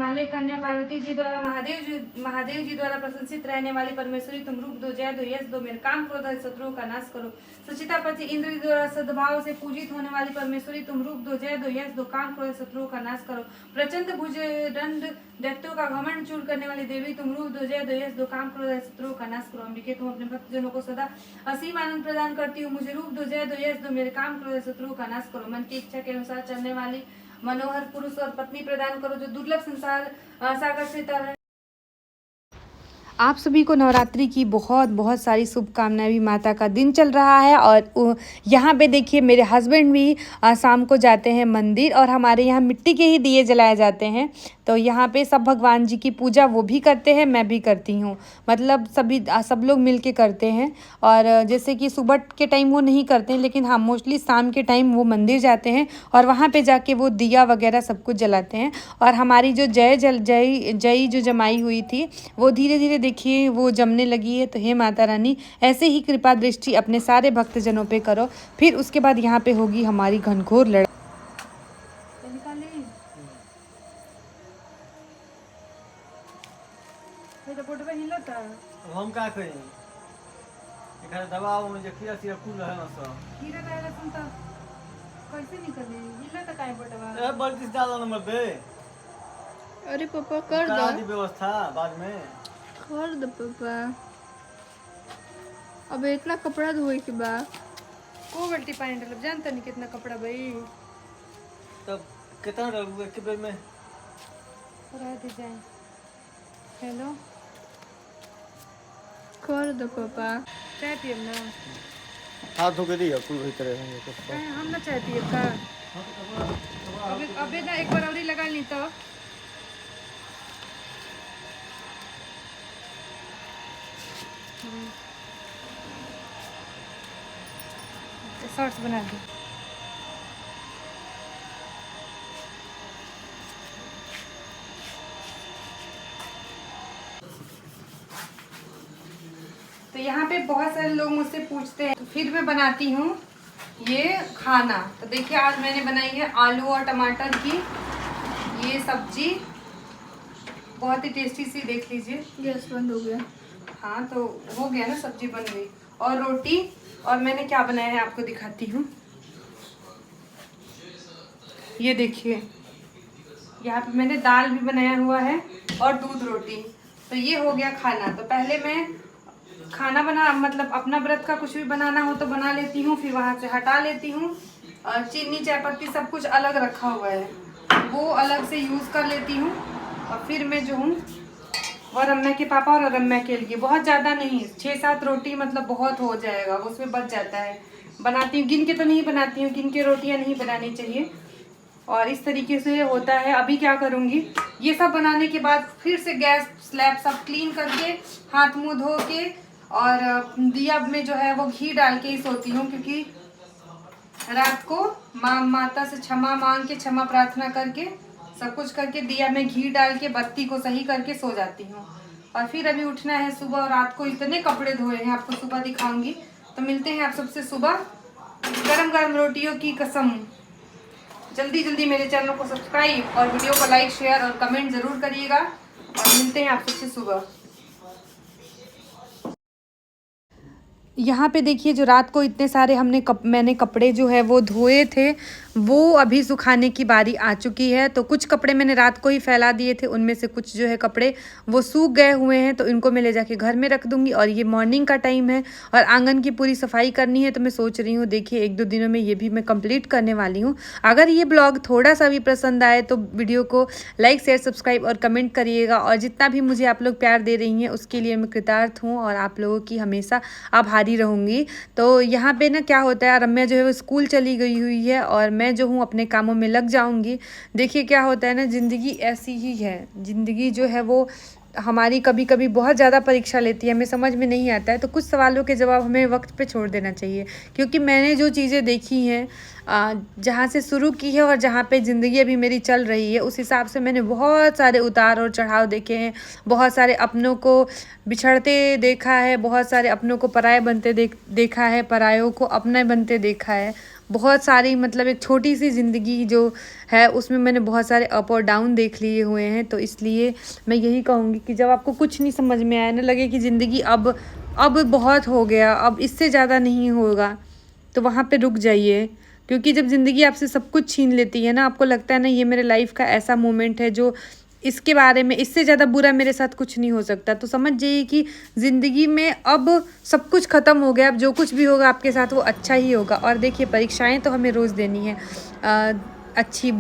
हिमालय कन्या पार्वती जी द्वारा महादेव जी द्वारा प्रशंसित रहने वाली परमेश्वरी तुम रूप दो, जय दो, यश दो, मेरे काम क्रोध शत्रुओं का नाश करो। सचितापति इंद्र जी द्वारा सद्भाव से पूजित होने वाली परमेश्वरी तुम रूप दो, जय दो, यश दो, काम क्रोध शत्रुओं का नाश करो। प्रचंड भुज दंड दैत्यों का घमंड चूर करने वाली देवी तुम रूप दो, जय दो, यश दो, काम क्रोध शत्रुओं का नाश करो। अंबिके तुम अपने भक्तजनों को सदा असीम आनंद प्रदान करती हो, मुझे रूप दो, जय दो, यश दो, मेरे काम क्रोध शत्रुओं का नाश करो। मन की इच्छा के अनुसार चलने वाली मनोहर पुरुष और पत्नी प्रदान करो, जो दुर्लभ संसार सागर से तर। आप सभी को नवरात्रि की बहुत बहुत सारी शुभकामनाएं। भी माता का दिन चल रहा है और यहाँ पे देखिए मेरे हस्बैंड भी शाम को जाते हैं मंदिर, और हमारे यहाँ मिट्टी के ही दिए जलाए जाते हैं। तो यहाँ पे सब भगवान जी की पूजा वो भी करते हैं, मैं भी करती हूँ, मतलब सब लोग मिल के करते हैं। और जैसे कि सुबह के टाइम वो नहीं करते हैं, लेकिन हाँ मोस्टली शाम के टाइम वो मंदिर जाते हैं और वहाँ पे जाके वो दिया वगैरह सब कुछ जलाते हैं। और हमारी जो जई जो जमाई हुई थी वो धीरे धीरे देखिए वो जमने लगी है। तो हे माता रानी ऐसे ही कृपा दृष्टि अपने सारे भक्तजनों पे करो। फिर उसके बाद यहाँ पे होगी हमारी घनघोर लड़ाई। हम का करें एखादा दबाव में जे खीरा सिरा कुल रहे ना सब खीरा रहेला सुन त कैसे निकले हिला त काय बटवा ए बल्टी डाल नंबर दे। अरे पापा कर करा दी दो, व्यवस्था बाद में कर दो पापा। अब इतना कपड़ा धोए के बाद को बल्टी पानी डालब जानता नहीं कितना कपड़ा भाई तब कितना डालू एक बेर में रह दे जाए। हेलो कर दो पापा। चाय पियब ना? हाथ धो के दिया कुल भीतर है काहे हम ना चाय पियब का? अबे ना एक बार औरी लगा ली तो शॉर्ट्स बना दी। तो यहाँ पे बहुत सारे लोग मुझसे पूछते हैं, तो फिर मैं बनाती हूँ ये खाना। तो देखिए आज मैंने बनाई है आलू और टमाटर की ये सब्जी, बहुत ही टेस्टी सी। देख लीजिए गैस बंद हो गया। हाँ तो हो गया ना, सब्जी बन गई। और रोटी, और मैंने क्या बनाया है आपको दिखाती हूँ। ये देखिए यहाँ पे मैंने दाल भी बनाया हुआ है और दूध रोटी। तो ये हो गया खाना। तो पहले मैं खाना मतलब अपना व्रत का कुछ भी बनाना हो तो बना लेती हूँ, फिर वहाँ से हटा लेती हूँ। और चीनी चाय पत्ती सब कुछ अलग रखा हुआ है, वो अलग से यूज़ कर लेती हूँ। और फिर मैं जो हूँ और रम्या के पापा और रम्या के लिए बहुत ज़्यादा नहीं, 6-7 रोटी मतलब बहुत हो जाएगा, उसमें बच जाता है। बनाती हूँ गिन के, तो नहीं बनाती हूँ, गिन के रोटियाँ नहीं बनानी चाहिए। और इस तरीके से होता है। अभी क्या करूँगी, ये सब बनाने के बाद फिर से गैस स्लैब सब क्लीन करके हाथ मुँह धो के और दिया में जो है वो घी डाल के ही सोती हूँ, क्योंकि रात को माता से क्षमा मांग के, क्षमा प्रार्थना करके सब कुछ करके दिया में घी डाल के बत्ती को सही करके सो जाती हूँ। और फिर अभी उठना है सुबह, और रात को इतने कपड़े धोए हैं, आपको सुबह दिखाऊंगी। तो मिलते हैं आप सबसे सुबह गरम गरम रोटियों की कसम। जल्दी जल्दी मेरे चैनल को सब्सक्राइब और वीडियो को लाइक शेयर और कमेंट ज़रूर करिएगा, और मिलते हैं आप सबसे सुबह। यहाँ पे देखिए जो रात को इतने सारे मैंने कपड़े जो है वो धोए थे, वो अभी सुखाने की बारी आ चुकी है। तो कुछ कपड़े मैंने रात को ही फैला दिए थे, उनमें से कुछ जो है कपड़े वो सूख गए हुए हैं, तो इनको मैं ले जाके घर में रख दूंगी। और ये मॉर्निंग का टाइम है और आंगन की पूरी सफाई करनी है, तो मैं सोच रही हूँ देखिए 1-2 दिनों में ये भी मैं कंप्लीट करने वाली हूँ। अगर ये ब्लॉग थोड़ा सा भी पसंद आए तो वीडियो को लाइक शेयर सब्सक्राइब और कमेंट करिएगा। और जितना भी मुझे आप लोग प्यार दे रही हैं उसके लिए मैं कृतार्थ हूँ और आप लोगों की हमेशा आभारी रहूँगी। तो यहाँ पे ना क्या होता है, रम्या जो है वो स्कूल चली गई हुई है और मैं जो हूँ अपने कामों में लग जाऊँगी। देखिए क्या होता है ना, ज़िंदगी ऐसी ही है। ज़िंदगी जो है वो हमारी कभी कभी बहुत ज़्यादा परीक्षा लेती है, हमें समझ में नहीं आता है। तो कुछ सवालों के जवाब हमें वक्त पे छोड़ देना चाहिए, क्योंकि मैंने जो चीज़ें देखी हैं, जहाँ से शुरू की है और जहाँ पे ज़िंदगी अभी मेरी चल रही है, उस हिसाब से मैंने बहुत सारे उतार और चढ़ाव देखे हैं। बहुत सारे अपनों को बिछड़ते देखा है, बहुत सारे अपनों को पराये बनते देखा है, परायों को अपना बनते देखा है। बहुत सारी मतलब एक छोटी सी ज़िंदगी जो है उसमें मैंने बहुत सारे अप और डाउन देख लिए हुए हैं। तो इसलिए मैं यही कहूँगी कि जब आपको कुछ नहीं समझ में आए ना, लगे कि ज़िंदगी अब बहुत हो गया, अब इससे ज़्यादा नहीं होगा, तो वहाँ पे रुक जाइए। क्योंकि जब ज़िंदगी आपसे सब कुछ छीन लेती है ना, आपको लगता है ना ये मेरे लाइफ का ऐसा मोमेंट है जो इसके बारे में इससे ज़्यादा बुरा मेरे साथ कुछ नहीं हो सकता, तो समझ जाइए कि ज़िंदगी में अब सब कुछ ख़त्म हो गया। अब जो कुछ भी होगा आपके साथ वो अच्छा ही होगा। और देखिए परीक्षाएं तो हमें रोज़ देनी है, अच्छी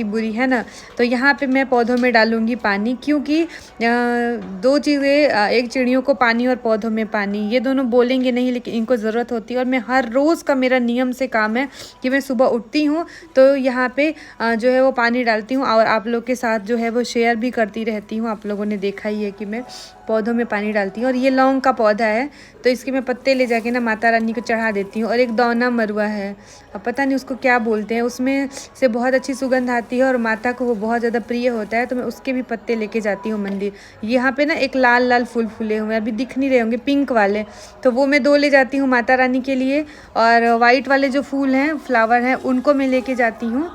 बुरी है ना। तो यहाँ पे मैं पौधों में डालूँगी पानी, क्योंकि दो चीज़ें, एक चिड़ियों को पानी और पौधों में पानी, ये दोनों बोलेंगे नहीं लेकिन इनको ज़रूरत होती है। और मैं हर रोज़ का मेरा नियम से काम है कि मैं सुबह उठती हूँ तो यहाँ पे जो है वो पानी डालती हूँ और आप लोग के साथ जो है वो शेयर भी करती रहती हूँ। आप लोगों ने देखा ही है कि मैं पौधों में पानी डालती हूँ। और ये लौंग का पौधा है तो इसके मैं पत्ते ले जाके ना माता रानी को चढ़ा देती हूँ। और एक दौना मरुआ है, अब पता नहीं उसको क्या बोलते हैं, उसमें से बहुत अच्छी सुगंध आती है और माता को वो बहुत ज़्यादा प्रिय होता है, तो मैं उसके भी पत्ते लेके जाती हूँ मंदिर। यहाँ पे ना एक लाल लाल फूल फूले हुए हैं, अभी दिख नहीं रहे होंगे, पिंक वाले, तो वो मैं 2 ले जाती हूँ माता रानी के लिए। और वाइट वाले जो फूल हैं, फ्लावर हैं, उनको मैं लेके जाती हूँ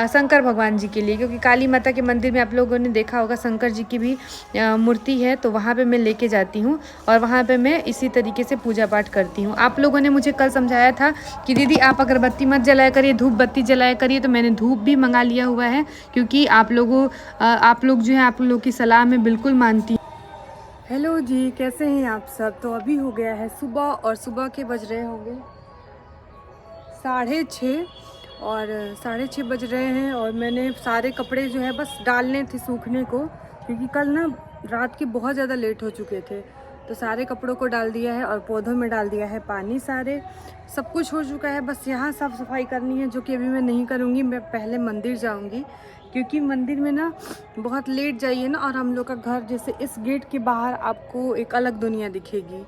शंकर भगवान जी के लिए, क्योंकि काली माता के मंदिर में आप लोगों ने देखा होगा शंकर जी की भी मूर्ति है, तो वहाँ पे मैं लेके जाती हूँ और वहाँ पे मैं इसी तरीके से पूजा पाठ करती हूँ। आप लोगों ने मुझे कल समझाया था कि दीदी आप अगरबत्ती मत जलाया करिए, धूप बत्ती जलाया करिए, तो मैंने धूप भी मंगा लिया हुआ है, क्योंकि आप लोग जो है आप लोग की सलाह मैं बिल्कुल मानती हूँ। हेलो जी, कैसे हैं आप सब। तो अभी हो गया है सुबह और सुबह के बज रहे होंगे 6:30 और 6:30 बज रहे हैं। और मैंने सारे कपड़े जो है बस डालने थे सूखने को, क्योंकि कल ना रात के बहुत ज़्यादा लेट हो चुके थे, तो सारे कपड़ों को डाल दिया है और पौधों में डाल दिया है पानी, सारे सब कुछ हो चुका है। बस यहाँ साफ़ सफाई करनी है, जो कि अभी मैं नहीं करूँगी, मैं पहले मंदिर जाऊँगी, क्योंकि मंदिर में ना बहुत लेट जाइए ना, और हम लोग का घर जैसे इस गेट के बाहर आपको एक अलग दुनिया दिखेगी।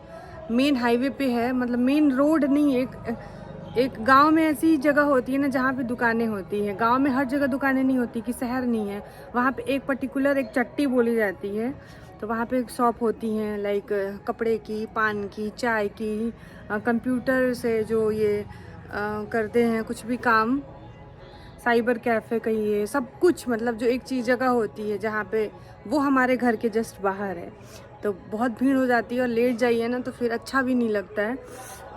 मेन हाईवे पे है, मतलब मेन रोड नहीं, एक गांव में ऐसी जगह होती है ना जहाँ पे दुकानें होती हैं। गांव में हर जगह दुकानें नहीं होती, कि शहर नहीं है, वहाँ पे एक पर्टिकुलर एक चट्टी बोली जाती है, तो वहाँ पे एक शॉप होती हैं, लाइक कपड़े की, पान की, चाय की, कंप्यूटर से जो ये करते हैं कुछ भी काम, साइबर कैफ़े कहिए, सब कुछ, मतलब जो एक चीज़ जगह होती है जहाँ पे, वो हमारे घर के जस्ट बाहर है। तो बहुत भीड़ हो जाती है और लेट जाइए ना तो फिर अच्छा भी नहीं लगता है।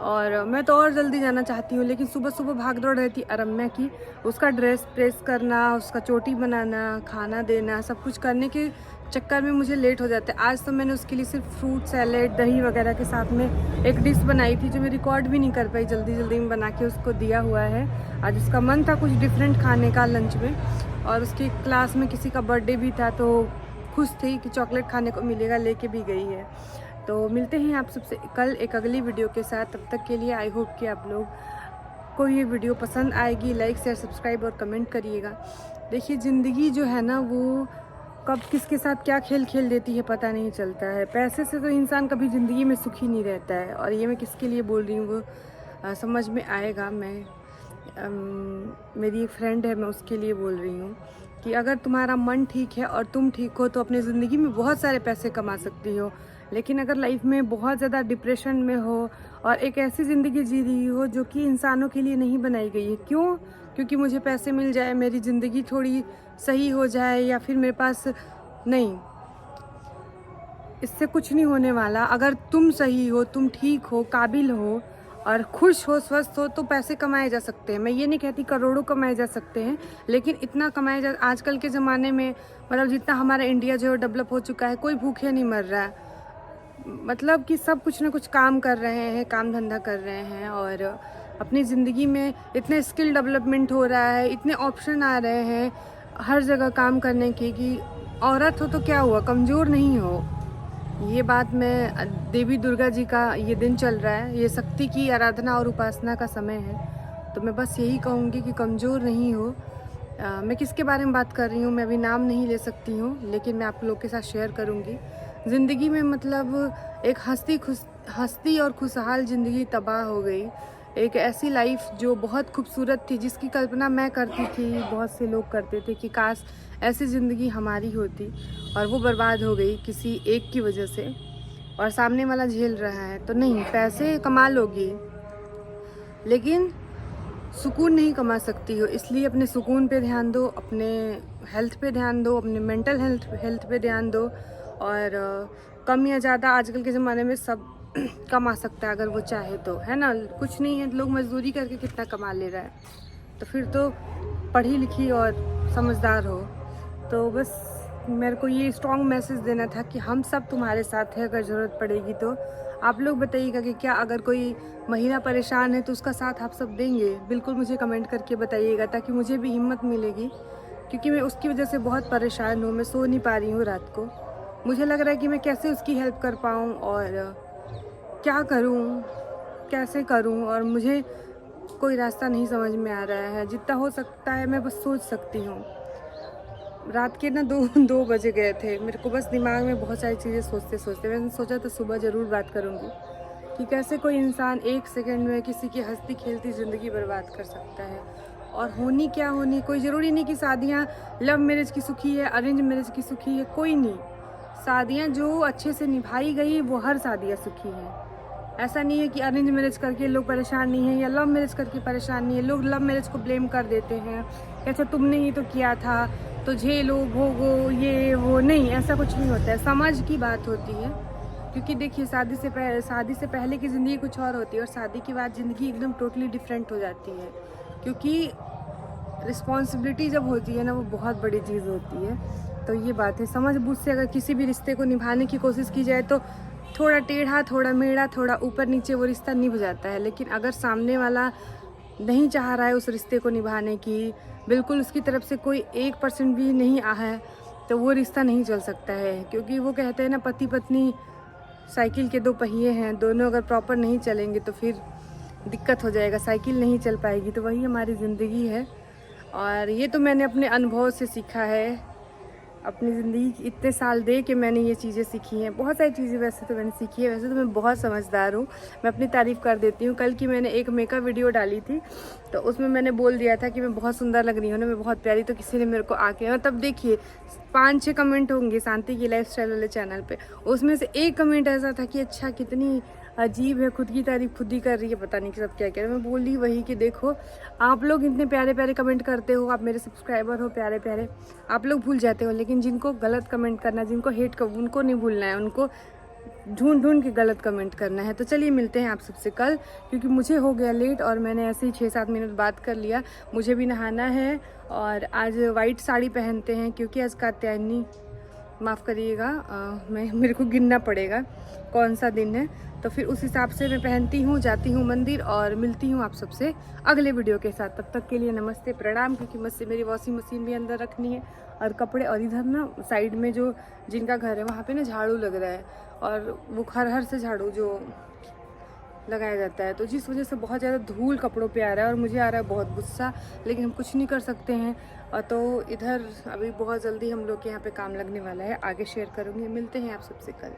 और मैं तो और जल्दी जाना चाहती हूँ, लेकिन सुबह सुबह भाग दौड़ रहती अरम्या की, उसका ड्रेस प्रेस करना, उसका चोटी बनाना, खाना देना, सब कुछ करने के चक्कर में मुझे लेट हो जाता है। आज तो मैंने उसके लिए सिर्फ फ्रूट सैलेड, दही वगैरह के साथ में एक डिश बनाई थी, जो मैं रिकॉर्ड भी नहीं कर पाई, जल्दी जल्दी में बना के उसको दिया हुआ है। आज उसका मन था कुछ डिफरेंट खाने का लंच में, और उसकी क्लास में किसी का बर्थडे भी था, तो खुश थी कि चॉकलेट खाने को मिलेगा, लेके भी गई है। तो मिलते हैं आप सबसे कल एक अगली वीडियो के साथ। तब तक के लिए आई होप कि आप लोग को ये वीडियो पसंद आएगी। लाइक शेयर सब्सक्राइब और कमेंट करिएगा। देखिए ज़िंदगी जो है ना, वो कब किसके साथ क्या खेल खेल देती है पता नहीं चलता है। पैसे से तो इंसान कभी ज़िंदगी में सुखी नहीं रहता है, और ये मैं किसके लिए बोल रही हूँ वो समझ में आएगा। मेरी एक फ्रेंड है, मैं उसके लिए बोल रही हूँ कि अगर तुम्हारा मन ठीक है और तुम ठीक हो तो अपनी ज़िंदगी में बहुत सारे पैसे कमा सकती हो। लेकिन अगर लाइफ में बहुत ज़्यादा डिप्रेशन में हो और एक ऐसी ज़िंदगी जी रही हो जो कि इंसानों के लिए नहीं बनाई गई है, क्यों? क्योंकि मुझे पैसे मिल जाए, मेरी ज़िंदगी थोड़ी सही हो जाए, या फिर मेरे पास नहीं, इससे कुछ नहीं होने वाला। अगर तुम सही हो, तुम ठीक हो, काबिल हो और खुश हो, स्वस्थ हो, तो पैसे कमाए जा सकते हैं। मैं ये नहीं कहती करोड़ों कमाए जा सकते हैं, लेकिन इतना कमाए जा, आजकल के ज़माने में मतलब जितना हमारा इंडिया जो है डेवलप हो चुका है, कोई भूखे नहीं मर रहा है। मतलब कि सब कुछ ना कुछ काम कर रहे हैं, काम धंधा कर रहे हैं, और अपनी ज़िंदगी में इतने स्किल डेवलपमेंट हो रहा है, इतने ऑप्शन आ रहे हैं हर जगह काम करने की, कि औरत हो तो क्या हुआ, कमज़ोर नहीं हो। ये बात मैं, देवी दुर्गा जी का ये दिन चल रहा है, ये शक्ति की आराधना और उपासना का समय है, तो मैं बस यही कहूँगी कि कमज़ोर नहीं हो। मैं किसके बारे में बात कर रही हूँ मैं अभी नाम नहीं ले सकती हूँ, लेकिन मैं आप लोग के साथ शेयर करूँगी। ज़िंदगी में मतलब एक हंसती और खुशहाल ज़िंदगी तबाह हो गई। एक ऐसी लाइफ जो बहुत खूबसूरत थी, जिसकी कल्पना मैं करती थी, बहुत से लोग करते थे कि काश ऐसी ज़िंदगी हमारी होती, और वो बर्बाद हो गई किसी एक की वजह से, और सामने वाला झेल रहा है। तो नहीं, पैसे कमा लोगी, लेकिन सुकून नहीं कमा सकती हो, इसलिए अपने सुकून पे ध्यान दो, अपने हेल्थ पे ध्यान दो, अपने मेंटल हेल्थ पे ध्यान दो। और कम या ज़्यादा आजकल के ज़माने में सब कमा सकता है अगर वो चाहे तो, है ना। कुछ नहीं है, लोग मजदूरी करके कितना कमा ले रहा है, तो फिर तो पढ़ी लिखी और समझदार हो। तो बस मेरे को ये स्ट्रॉन्ग मैसेज देना था कि हम सब तुम्हारे साथ हैं, अगर ज़रूरत पड़ेगी तो। आप लोग बताइएगा कि क्या अगर कोई महिला परेशान है तो उसका साथ आप सब देंगे? बिल्कुल मुझे कमेंट करके बताइएगा, ताकि मुझे भी हिम्मत मिलेगी, क्योंकि मैं उसकी वजह से बहुत परेशान हूँ। मैं सो नहीं पा रही हूँ रात को। मुझे लग रहा है कि मैं कैसे उसकी हेल्प कर पाऊँ और क्या करूँ, कैसे करूँ, और मुझे कोई रास्ता नहीं समझ में आ रहा है। जितना हो सकता है मैं बस सोच सकती हूँ। रात के ना 2 बजे गए थे। मेरे को बस दिमाग में बहुत सारी चीज़ें सोचते सोचते मैंने सोचा था सुबह ज़रूर बात करूँगी कि कैसे कोई इंसान 1 सेकंड में किसी की हंसती खेलती ज़िंदगी बर्बाद कर सकता है। और होनी क्या होनी, कोई ज़रूरी नहीं कि शादियाँ लव मैरिज की सुखी है, अरेंज मैरिज की सुखी है, कोई नहीं। शादियाँ जो अच्छे से निभाई गई वो हर शादियाँ सुखी हैं। ऐसा नहीं है कि अरेंज मैरिज करके लोग परेशान नहीं हैं या लव मैरिज करके परेशान नहीं है। लोग लव मैरिज को ब्लेम कर देते हैं, अच्छा तुमने ही तो किया था, तो झेलो भोगो ये वो। नहीं, ऐसा कुछ नहीं होता है, समझ की बात होती है। क्योंकि देखिए शादी से पहले की ज़िंदगी कुछ और होती है और शादी के बाद ज़िंदगी एकदम टोटली डिफरेंट हो जाती है। क्योंकि रिस्पॉन्सिबिलिटी जब होती है ना, वो बहुत बड़ी चीज़ होती है। तो ये बात है, समझ बूझ से अगर किसी भी रिश्ते को निभाने की कोशिश की जाए तो थोड़ा टेढ़ा, थोड़ा मेढ़ा, थोड़ा ऊपर नीचे वो रिश्ता निभ जाता है। लेकिन अगर सामने वाला नहीं चाह रहा है उस रिश्ते को निभाने की, बिल्कुल उसकी तरफ से कोई 1% भी नहीं आ है, तो वो रिश्ता नहीं चल सकता है। क्योंकि वो कहते हैं ना, पति पत्नी साइकिल के 2 पहिए हैं, दोनों अगर प्रॉपर नहीं चलेंगे तो फिर दिक्कत हो जाएगा, साइकिल नहीं चल पाएगी। तो वही हमारी ज़िंदगी है और ये तो मैंने अपने अनुभव से सीखा है। अपनी ज़िंदगी इतने साल दे के मैंने ये चीज़ें सीखी हैं। बहुत सारी चीज़ें वैसे तो मैंने सीखी है, वैसे तो मैं बहुत समझदार हूँ, मैं अपनी तारीफ़ कर देती हूँ। कल की मैंने एक मेकअप वीडियो डाली थी, तो उसमें मैंने बोल दिया था कि मैं बहुत सुंदर लग रही हूँ ना, मैं बहुत प्यारी। तो किसी ने मेरे को आके, तब देखिए 5-6 कमेंट होंगे शांति की लाइफस्टाइल वाले चैनल पे, उसमें से एक कमेंट ऐसा था कि अच्छा कितनी अजीब है, खुद की तारीफ खुद ही कर रही है, पता नहीं सब क्या कह रहे हैं। मैं बोल रही वही कि देखो आप लोग इतने प्यारे प्यारे कमेंट करते हो, आप मेरे सब्सक्राइबर हो प्यारे प्यारे, आप लोग भूल जाते हो। लेकिन जिनको गलत कमेंट करना, जिनको हेट कर, उनको नहीं भूलना है, उनको ढूंढ ढूंढ के गलत कमेंट करना है। तो चलिए मिलते हैं आप सबसे कल, क्योंकि मुझे हो गया लेट और मैंने ऐसे ही 6-7 मिनट बात कर लिया। मुझे भी नहाना है और आज वाइट साड़ी पहनते हैं क्योंकि आज कात्यायनी, माफ़ करिएगा, मेरे को गिनना पड़ेगा कौन सा दिन है, तो फिर उस हिसाब से मैं पहनती हूँ, जाती हूँ मंदिर और मिलती हूँ आप सबसे अगले वीडियो के साथ। तब तक के लिए नमस्ते प्रणाम, क्योंकि मुझसे मेरी वॉशिंग मशीन भी अंदर रखनी है और कपड़े। और इधर ना साइड में जो जिनका घर है वहाँ पे ना झाड़ू लग रहा है और वो हर से झाड़ू जो लगाया जाता है, तो जिस वजह से बहुत ज़्यादा धूल कपड़ों पे आ रहा है और मुझे आ रहा है बहुत गुस्सा, लेकिन हम कुछ नहीं कर सकते हैं। और तो इधर अभी बहुत जल्दी हम लोग के यहाँ पे काम लगने वाला है, आगे शेयर करूँगी। मिलते हैं आप सबसे कल।